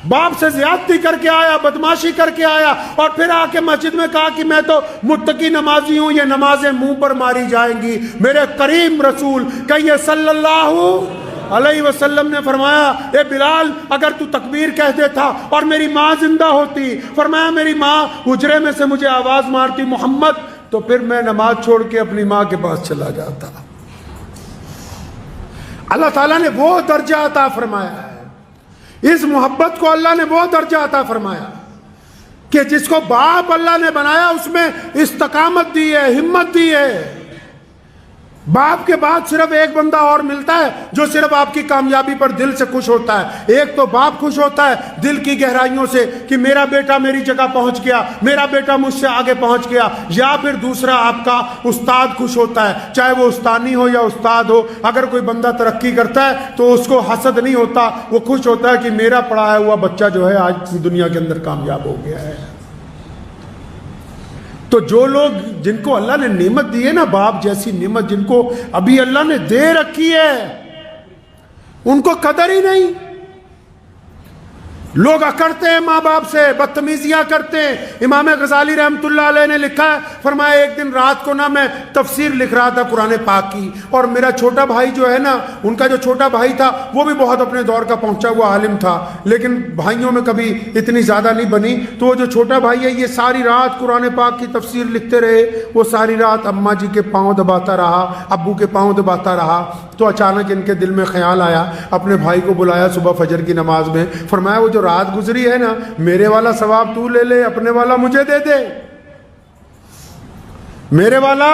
باپ سے زیادتی کر کے آیا، بدماشی کر کے آیا، اور پھر آ کے مسجد میں کہا کہ میں تو متقی نمازی ہوں، یہ نمازیں منہ پر ماری جائیں گی۔ میرے کریم رسول کہیے صلی اللہ علیہ وسلم نے فرمایا اے بلال اگر تو تکبیر کہہ دیتا اور میری ماں زندہ ہوتی، فرمایا میری ماں حجرے میں سے مجھے آواز مارتی محمد، تو پھر میں نماز چھوڑ کے اپنی ماں کے پاس چلا جاتا۔ اللہ تعالیٰ نے وہ درجہ عطا فرمایا ہے، اس محبت کو اللہ نے وہ درجہ عطا فرمایا کہ جس کو باپ اللہ نے بنایا اس میں استقامت دی ہے، ہمت دی ہے۔ باپ کے بعد صرف ایک بندہ اور ملتا ہے جو صرف آپ کی کامیابی پر دل سے خوش ہوتا ہے۔ ایک تو باپ خوش ہوتا ہے دل کی گہرائیوں سے کہ میرا بیٹا میری جگہ پہنچ گیا، میرا بیٹا مجھ سے آگے پہنچ گیا، یا پھر دوسرا آپ کا استاد خوش ہوتا ہے، چاہے وہ استانی ہو یا استاد ہو۔ اگر کوئی بندہ ترقی کرتا ہے تو اس کو حسد نہیں ہوتا، وہ خوش ہوتا ہے کہ میرا پڑھایا ہوا بچہ جو ہے آج دنیا کے اندر کامیاب ہو گیا ہے۔ تو جو لوگ جن کو اللہ نے نعمت دی ہے نا، باپ جیسی نعمت جن کو ابھی اللہ نے دے رکھی ہے، ان کو قدر ہی نہیں۔ لوگ اکڑتے ہیں ماں باپ سے، بدتمیزیاں کرتے ہیں۔ امام غزالی رحمت اللہ علیہ نے لکھا ہے، فرمایا ایک دن رات کو نا میں تفسیر لکھ رہا تھا قرآن پاک کی، اور میرا چھوٹا بھائی جو ہے نا، ان کا جو چھوٹا بھائی تھا وہ بھی بہت اپنے دور کا پہنچا ہوا عالم تھا، لیکن بھائیوں میں کبھی اتنی زیادہ نہیں بنی۔ تو وہ جو چھوٹا بھائی ہے یہ ساری رات قرآن پاک کی تفسیر لکھتے رہے، وہ ساری رات اماں جی کے پاؤں دباتا رہا، ابو کے پاؤں دباتا رہا۔ تو اچانک ان کے دل میں خیال آیا، اپنے بھائی کو بلایا صبح فجر کی نماز میں، فرمایا وہ جو رات گزری ہے نا، میرے والا ثواب تو لے لے، اپنے والا مجھے دے دے۔ میرے والا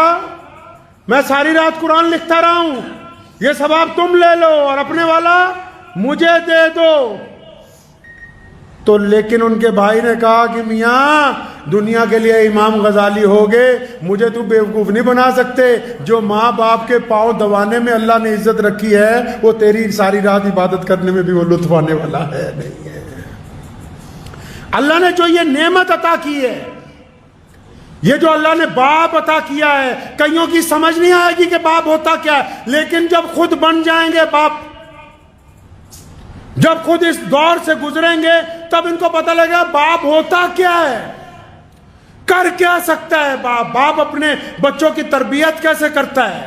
میں ساری رات قرآن لکھتا رہا ہوں، یہ ثواب تم لے لو، اور اپنے والا مجھے دے دو۔ تو لیکن ان کے بھائی نے کہا کہ میاں دنیا کے لیے امام غزالی ہو گئے، مجھے تو بیوقوف نہیں بنا سکتے۔ جو ماں باپ کے پاؤں دبانے میں اللہ نے عزت رکھی ہے، وہ تیری ساری رات عبادت کرنے میں بھی وہ لطف آنے والا ہے نہیں ہے۔ اللہ نے جو یہ نعمت عطا کی ہے، یہ جو اللہ نے باپ عطا کیا ہے، کئیوں کی سمجھ نہیں آئے گی کہ باپ ہوتا کیا ہے، لیکن جب خود بن جائیں گے باپ، جب خود اس دور سے گزریں گے، تب ان کو پتہ لگے گا باپ ہوتا کیا ہے، کر کیا سکتا ہے باپ، باپ اپنے بچوں کی تربیت کیسے کرتا ہے۔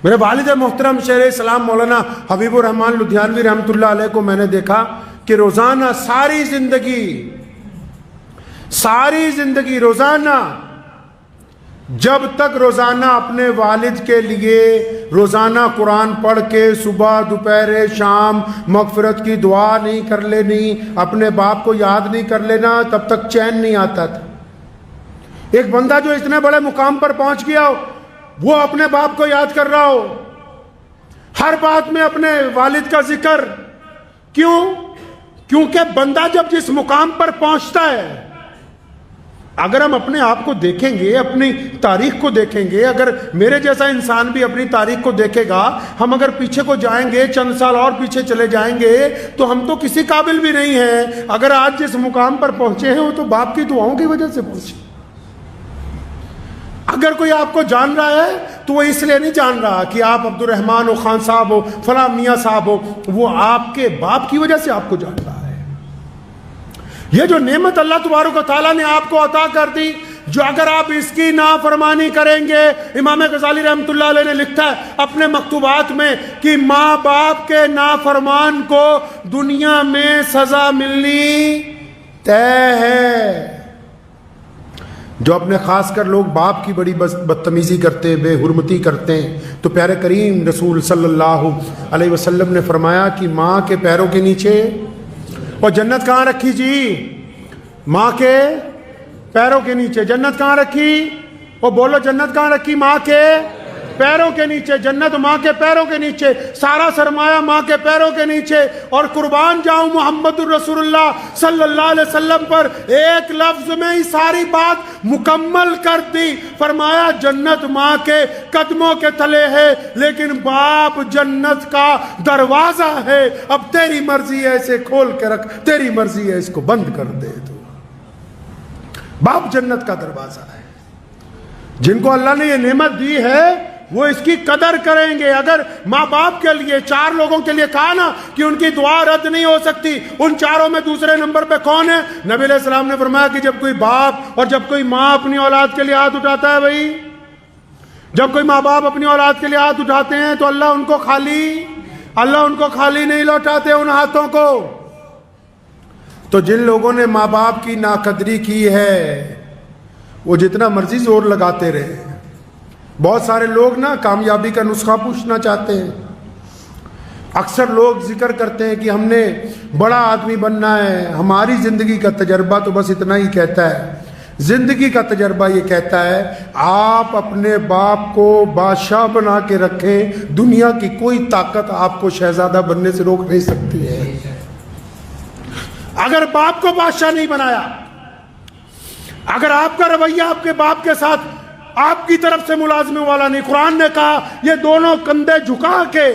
میرے والد محترم شیخ اسلام مولانا حبیب الرحمن لدھیانوی رحمۃ اللہ علیہ کو میں نے دیکھا کہ روزانہ ساری زندگی روزانہ، جب تک روزانہ اپنے والد کے لیے روزانہ قرآن پڑھ کے صبح دوپہر شام مغفرت کی دعا نہیں کر لینی، اپنے باپ کو یاد نہیں کر لینا، تب تک چین نہیں آتا تھا۔ ایک بندہ جو اتنے بڑے مقام پر پہنچ گیا ہو، وہ اپنے باپ کو یاد کر رہا ہو، ہر بات میں اپنے والد کا ذکر. کیوں؟ کیونکہ بندہ جب جس مقام پر پہنچتا ہے، اگر ہم اپنے آپ کو دیکھیں گے، اپنی تاریخ کو دیکھیں گے، اگر میرے جیسا انسان بھی اپنی تاریخ کو دیکھے گا، ہم اگر پیچھے کو جائیں گے، چند سال اور پیچھے چلے جائیں گے، تو ہم تو کسی قابل بھی نہیں ہیں. اگر آج جس مقام پر پہنچے ہیں وہ تو باپ کی دعاؤں کی وجہ سے پہنچے. اگر کوئی آپ کو جان رہا ہے تو وہ اس لیے نہیں جان رہا کہ آپ عبد الرحمن ہو، خان صاحب ہو، فلاں میاں صاحب ہو، وہ آپ کے باپ کی وجہ سے آپ کو جان رہا ہے. یہ جو نعمت اللہ تبارک و تعالیٰ نے آپ کو عطا کر دی، جو اگر آپ اس کی نافرمانی کریں گے، امام غزالی رحمۃ اللہ علیہ نے لکھا ہے اپنے مکتوبات میں کہ ماں باپ کے نافرمان کو دنیا میں سزا ملنی طے ہے. جو اپنے خاص کر لوگ باپ کی بڑی بدتمیزی کرتے ہیں، بے حرمتی کرتے ہیں، تو پیارے کریم رسول صلی اللہ علیہ وسلم نے فرمایا کہ ماں کے پیروں کے نیچے، اور جنت کہاں رکھی جی؟ ماں کے پیروں کے نیچے. جنت کہاں رکھی؟ وہ بولو جنت کہاں رکھی؟ ماں کے پیروں کے نیچے. جنت ماں کے پیروں کے نیچے، سارا سرمایہ ماں کے پیروں کے نیچے. اور قربان جاؤں محمد الرسول اللہ صلی اللہ علیہ وسلم پر، ایک لفظ میں ہی ساری بات مکمل کر دی. فرمایا جنت ماں کے قدموں کے تلے ہے، لیکن باپ جنت کا دروازہ ہے. اب تیری مرضی ہے اسے کھول کے رکھ، تیری مرضی ہے اس کو بند کر دے. تو باپ جنت کا دروازہ ہے. جن کو اللہ نے یہ نعمت دی ہے وہ اس کی قدر کریں گے. اگر ماں باپ کے لیے، 4 لوگوں کے لیے کہا نا کہ ان کی دعا رد نہیں ہو سکتی، ان 4 میں دوسرے نمبر پہ کون ہے؟ نبی علیہ السلام نے فرمایا کہ جب کوئی باپ اور جب کوئی ماں اپنی اولاد کے لیے ہاتھ اٹھاتا ہے، بھائی جب کوئی ماں باپ اپنی اولاد کے لیے ہاتھ اٹھاتے ہیں تو اللہ ان کو خالی نہیں لوٹاتے ان ہاتھوں کو. تو جن لوگوں نے ماں باپ کی ناقدری کی ہے وہ جتنا مرضی زور لگاتے رہے. بہت سارے لوگ نا کامیابی کا نسخہ پوچھنا چاہتے ہیں. اکثر لوگ ذکر کرتے ہیں کہ ہم نے بڑا آدمی بننا ہے. ہماری زندگی کا تجربہ تو بس اتنا ہی کہتا ہے. زندگی کا تجربہ یہ کہتا ہے آپ اپنے باپ کو بادشاہ بنا کے رکھیں، دنیا کی کوئی طاقت آپ کو شہزادہ بننے سے روک نہیں سکتی ہے. اگر باپ کو بادشاہ نہیں بنایا، اگر آپ کا رویہ آپ کے باپ کے ساتھ آپ کی طرف سے ملازمے والا نہیں، قرآن نے کہا یہ دونوں کندھے جھکا کے،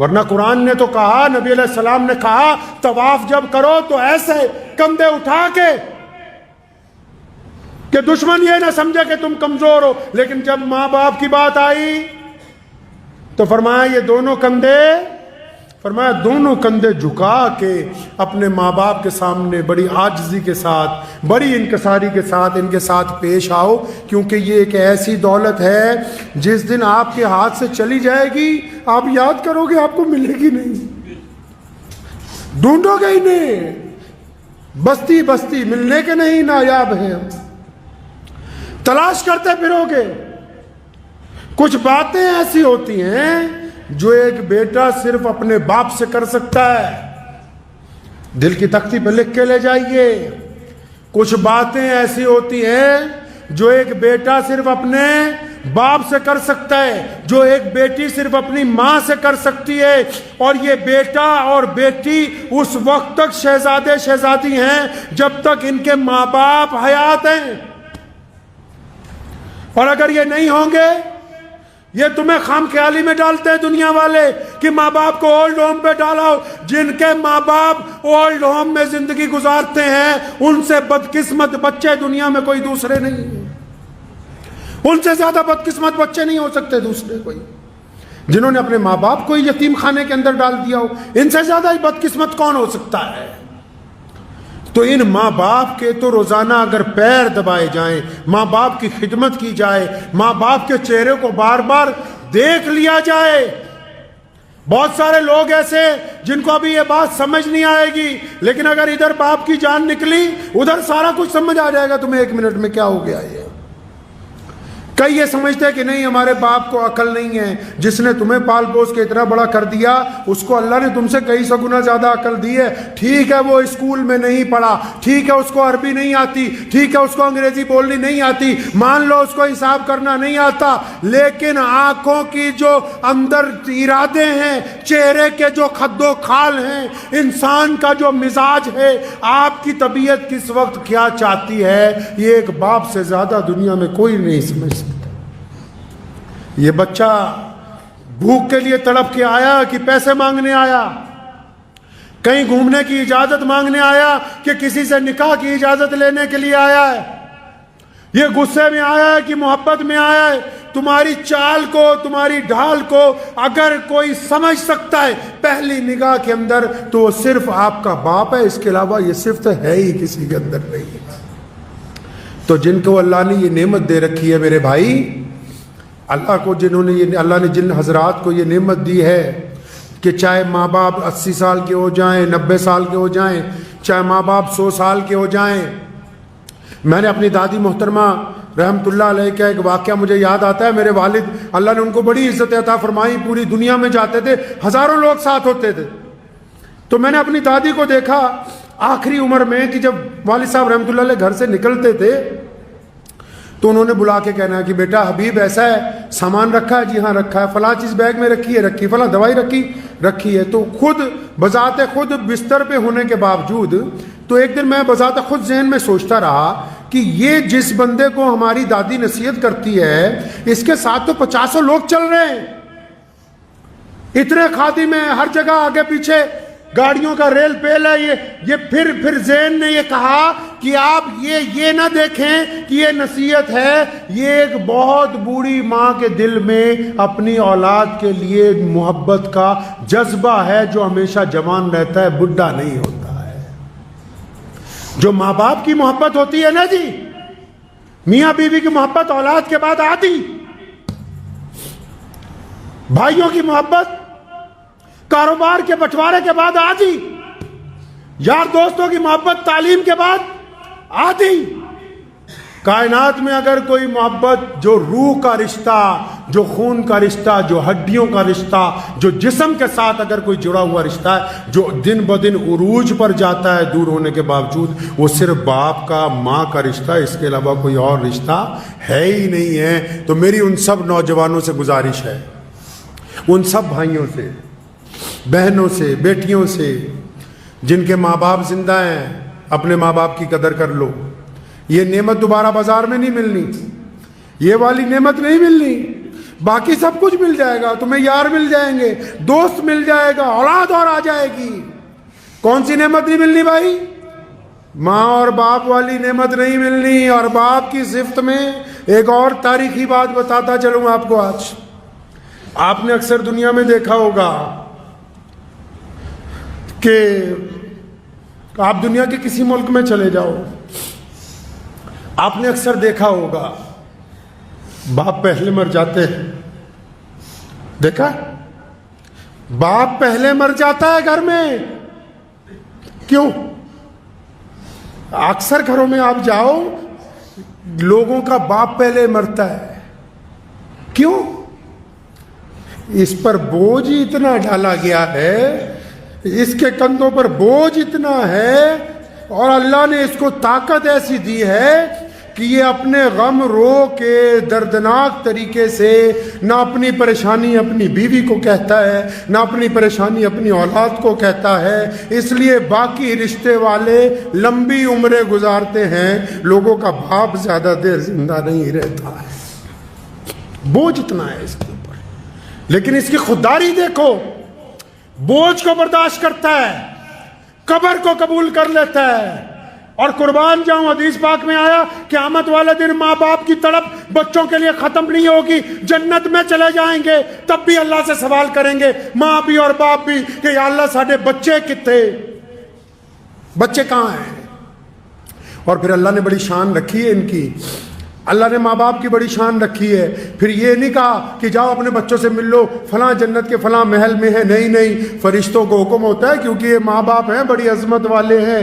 ورنہ قرآن نے تو کہا، نبی علیہ السلام نے کہا طواف جب کرو تو ایسے کندھے اٹھا کے کہ دشمن یہ نہ سمجھے کہ تم کمزور ہو. لیکن جب ماں باپ کی بات آئی تو فرمایا یہ دونوں کندھے جھکا کے اپنے ماں باپ کے سامنے بڑی عاجزی کے ساتھ، بڑی انکساری کے ساتھ ان کے ساتھ پیش آؤ، کیونکہ یہ ایک ایسی دولت ہے جس دن آپ کے ہاتھ سے چلی جائے گی آپ یاد کرو گے آپ کو ملے گی نہیں، ڈھونڈو گے ہی نہیں، بستی بستی ملنے کے نہیں نایاب ہیں، تلاش کرتے پھرو گے. کچھ باتیں ایسی ہوتی ہیں جو ایک بیٹا صرف اپنے باپ سے کر سکتا ہے. دل کی تختی پہ لکھ کے لے جائیے. کچھ باتیں ایسی ہوتی ہیں جو ایک بیٹا صرف اپنے باپ سے کر سکتا ہے، جو ایک بیٹی صرف اپنی ماں سے کر سکتی ہے. اور یہ بیٹا اور بیٹی اس وقت تک شہزادے شہزادی ہیں جب تک ان کے ماں باپ حیات ہیں. اور اگر یہ نہیں ہوں گے، یہ تمہیں خام خیالی میں ڈالتے ہیں دنیا والے کہ ماں باپ کو اولڈ ہوم پہ ڈالاؤ. جن کے ماں باپ اولڈ ہوم میں زندگی گزارتے ہیں ان سے بدقسمت بچے دنیا میں کوئی دوسرے نہیں ہیں. ان سے زیادہ بدقسمت بچے نہیں ہو سکتے دوسرے کوئی. جنہوں نے اپنے ماں باپ کو یتیم خانے کے اندر ڈال دیا ہو، ان سے زیادہ بدقسمت کون ہو سکتا ہے؟ تو ان ماں باپ کے تو روزانہ اگر پیر دبائے جائیں، ماں باپ کی خدمت کی جائے، ماں باپ کے چہرے کو بار بار دیکھ لیا جائے. بہت سارے لوگ ایسے جن کو ابھی یہ بات سمجھ نہیں آئے گی، لیکن اگر ادھر باپ کی جان نکلی ادھر سارا کچھ سمجھ آ جائے گا تمہیں 1 منٹ میں کیا ہو گیا. یہ کئی یہ سمجھتے ہیں کہ نہیں ہمارے باپ کو عقل نہیں ہے، جس نے تمہیں پال پوس کے اتنا بڑا کر دیا اس کو اللہ نے تم سے کئی سو گنا زیادہ عقل دی ہے۔ ٹھیک ہے وہ اسکول میں نہیں پڑھا، ٹھیک ہے اس کو عربی نہیں آتی، ٹھیک ہے اس کو انگریزی بولنی نہیں آتی، مان لو اس کو حساب کرنا نہیں آتا، لیکن آنکھوں کی جو اندر ارادے ہیں، چہرے کے جو خد و خال ہیں، انسان کا جو مزاج ہے، آپ کی طبیعت کس وقت کیا چاہتی ہے، یہ ایک باپ سے زیادہ دنیا میں کوئی نہیں سمجھ سکتا۔ یہ بچہ بھوک کے لیے تڑپ کے آیا کہ پیسے مانگنے آیا، کہیں گھومنے کی اجازت مانگنے آیا کہ کسی سے نکاح کی اجازت لینے کے لیے آیا ہے، یہ غصے میں آیا ہے کہ محبت میں آیا ہے۔ تمہاری چال کو، تمہاری ڈھال کو اگر کوئی سمجھ سکتا ہے پہلی نگاہ کے اندر تو وہ صرف آپ کا باپ ہے، اس کے علاوہ یہ صفت ہے ہی کسی کے اندر نہیں ہے۔ تو جن کو اللہ نے یہ نعمت دے رکھی ہے میرے بھائی، اللہ کو اللہ نے جن حضرات کو یہ نعمت دی ہے کہ چاہے ماں باپ 80 سال کے ہو جائیں، 90 سال کے ہو جائیں، چاہے ماں باپ 100 سال کے ہو جائیں۔ میں نے اپنی دادی محترمہ رحمت اللہ علیہ کا ایک واقعہ مجھے یاد آتا ہے۔ میرے والد اللہ نے ان کو بڑی عزت عطا فرمائی، پوری دنیا میں جاتے تھے، ہزاروں لوگ ساتھ ہوتے تھے۔ تو میں نے اپنی دادی کو دیکھا آخری عمر میں کہ جب والد صاحب رحمت اللہ علیہ گھر سے نکلتے تھے تو انہوں نے بلا کے کہنا کہ بیٹا حبیب ایسا ہے، سامان رکھا ہے؟ جی ہاں رکھا ہے۔ فلاں چیز بیگ میں رکھی ہے؟ فلاں دوائی رکھی ہے۔ تو خود بذات خود بستر پہ ہونے کے باوجود تو ایک دن میں بذات خود ذہن میں سوچتا رہا کہ یہ جس بندے کو ہماری دادی نصیحت کرتی ہے اس کے ساتھ تو 50 لوگ چل رہے ہیں، اتنے خادم ہیں، ہر جگہ آگے پیچھے گاڑیوں کا ریل پیل ہے۔ یہ پھر ذہن نے یہ کہا کہ آپ یہ نہ دیکھیں کہ یہ نصیحت ہے، یہ ایک بہت بوڑھی ماں کے دل میں اپنی اولاد کے لیے محبت کا جذبہ ہے جو ہمیشہ جوان رہتا ہے، بڈھا نہیں ہوتا ہے۔ جو ماں باپ کی محبت ہوتی ہے نا جی، میاں بیوی کی محبت اولاد کے بعد آتی، بھائیوں کی محبت کاروبار کے بٹوارے کے بعد آتی، یار دوستوں کی محبت تعلیم کے بعد آتی۔ کائنات میں اگر کوئی محبت جو روح کا رشتہ، جو خون کا رشتہ، جو ہڈیوں کا رشتہ، جو جسم کے ساتھ اگر کوئی جڑا ہوا رشتہ ہے جو دن بدن عروج پر جاتا ہے دور ہونے کے باوجود، وہ صرف باپ کا، ماں کا رشتہ، اس کے علاوہ کوئی اور رشتہ ہے ہی نہیں ہے۔ تو میری ان سب نوجوانوں سے گزارش ہے، ان سب بھائیوں سے، بہنوں سے، بیٹیوں سے جن کے ماں باپ زندہ ہیں، اپنے ماں باپ کی قدر کر لو۔ یہ نعمت دوبارہ بازار میں نہیں ملنی، یہ والی نعمت نہیں ملنی، باقی سب کچھ مل جائے گا، تمہیں یار مل جائیں گے، دوست مل جائے گا، اولاد اور آ جائے گی۔ کون سی نعمت نہیں ملنی بھائی؟ ماں اور باپ والی نعمت نہیں ملنی۔ اور باپ کی صفت میں ایک اور تاریخی بات بتاتا چلوں آپ کو آج۔ آپ نے اکثر دنیا میں دیکھا ہوگا کہ آپ دنیا کے کسی ملک میں چلے جاؤ، آپ نے اکثر دیکھا ہوگا باپ پہلے مر جاتے ہیں۔ دیکھا؟ باپ پہلے مر جاتا ہے گھر میں۔ کیوں؟ اکثر گھروں میں آپ جاؤ، لوگوں کا باپ پہلے مرتا ہے۔ کیوں؟ اس پر بوجھ ہی اتنا ڈالا گیا ہے، اس کے کندھوں پر بوجھ اتنا ہے، اور اللہ نے اس کو طاقت ایسی دی ہے کہ یہ اپنے غم رو کے دردناک طریقے سے نہ اپنی پریشانی اپنی بیوی کو کہتا ہے، نہ اپنی پریشانی اپنی اولاد کو کہتا ہے۔ اس لیے باقی رشتے والے لمبی عمریں گزارتے ہیں، لوگوں کا باپ زیادہ دیر زندہ نہیں رہتا ہے۔ بوجھ اتنا ہے اس کے اوپر، لیکن اس کی خودداری دیکھو، بوجھ کو برداشت کرتا ہے، قبر کو قبول کر لیتا ہے۔ اور قربان جاؤں، حدیث پاک میں آیا قیامت والے دن ماں باپ کی تڑپ بچوں کے لیے ختم نہیں ہوگی، جنت میں چلے جائیں گے تب بھی اللہ سے سوال کریں گے، ماں بھی اور باپ بھی، کہ یا اللہ ساڈے بچے کتنے، بچے کہاں ہیں؟ اور پھر اللہ نے بڑی شان رکھی ہے ان کی، اللہ نے ماں باپ کی بڑی شان رکھی ہے۔ پھر یہ نہیں کہا کہ جاؤ اپنے بچوں سے مل لو، فلاں جنت کے فلاں محل میں ہے، نہیں، فرشتوں کو حکم ہوتا ہے کیونکہ یہ ماں باپ ہیں، بڑی عظمت والے ہیں،